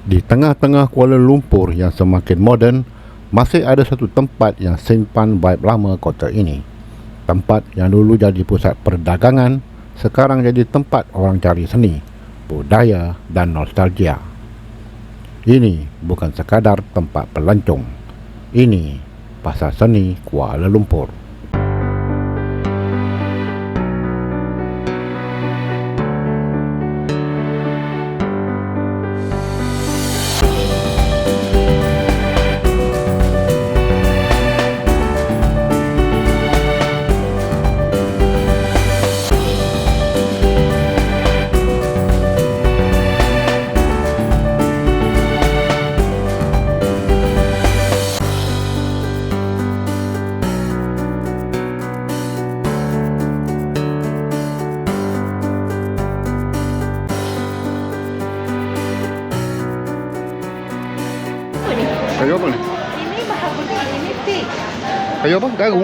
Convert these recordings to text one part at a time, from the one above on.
Di tengah-tengah Kuala Lumpur yang semakin moden, masih ada satu tempat yang simpan vibe lama kota ini. Tempat yang dulu jadi pusat perdagangan, sekarang jadi tempat orang cari seni, budaya dan nostalgia. Ini bukan sekadar tempat pelancong. Ini Pasar Seni Kuala Lumpur. Kayu apa ni? Ini mahagoni, ini teak. Kayu apa? Garu?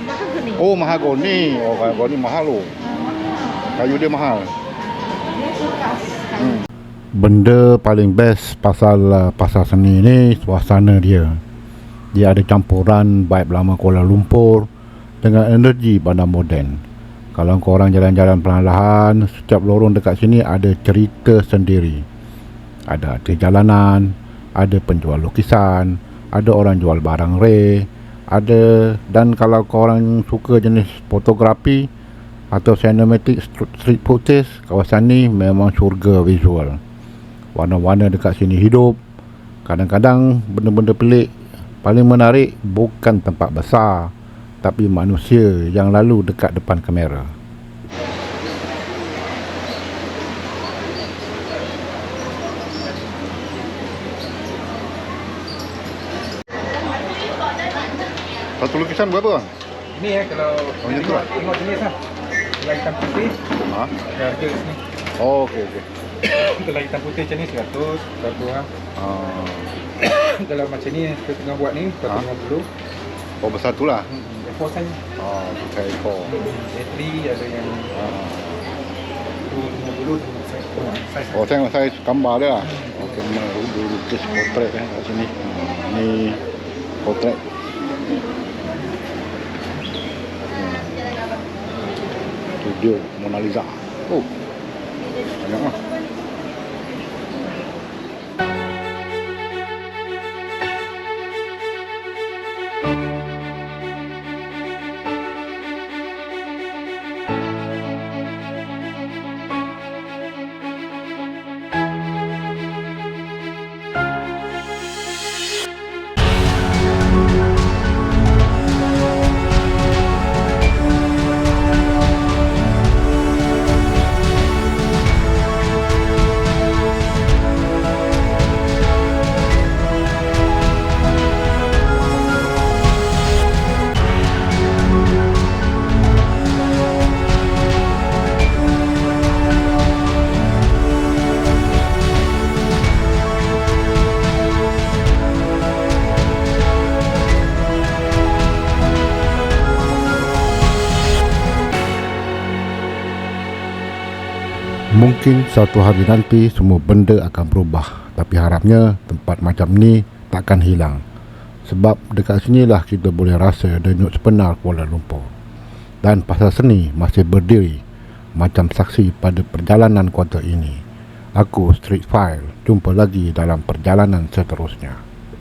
Mahagoni. Oh, mahagoni. Oh, mahagoni mahal loh. Kayu dia mahal. Ini sukas. Benda paling best pasal pasar seni ni suasana dia. Dia ada campuran vibe lama Kuala Lumpur dengan energi bandar moden. Kalau korang jalan-jalan perlahan, setiap lorong dekat sini ada cerita sendiri. Ada artis jalanan, ada penjual lukisan, ada orang jual barang rare, ada, dan kalau korang suka jenis fotografi atau cinematic street footage, kawasan ni memang syurga visual. Warna-warna dekat sini hidup. Kadang-kadang benda-benda pelik. Paling menarik bukan tempat besar, tapi manusia yang lalu dekat depan kamera. Satu lukisan berapa bang? Ini ya kalau macam tu lah. tengok jenis lah. Kalau hitam putih, Ha? ada harga kat sini. Oh, okey okey. Kalau hitam putih macam ni 100, 100 Ah. Kalau macam ni kita tengah buat ni 150. Oh, besar tu lah. A4 size. Oh, pakai ekor. A3 ada yang Ah. 250 size. Oh, tengok saya gambar dia lah. Okey, lukis potret kat sini. Ni potret. Studio Mona Lisa. Oh, banyak lah. Mungkin suatu hari nanti semua benda akan berubah, tapi harapnya tempat macam ni takkan hilang. Sebab dekat sinilah kita boleh rasa denyut sebenar Kuala Lumpur. Dan pasar seni masih berdiri macam saksi pada perjalanan kota ini. Aku Street File, jumpa lagi dalam perjalanan seterusnya.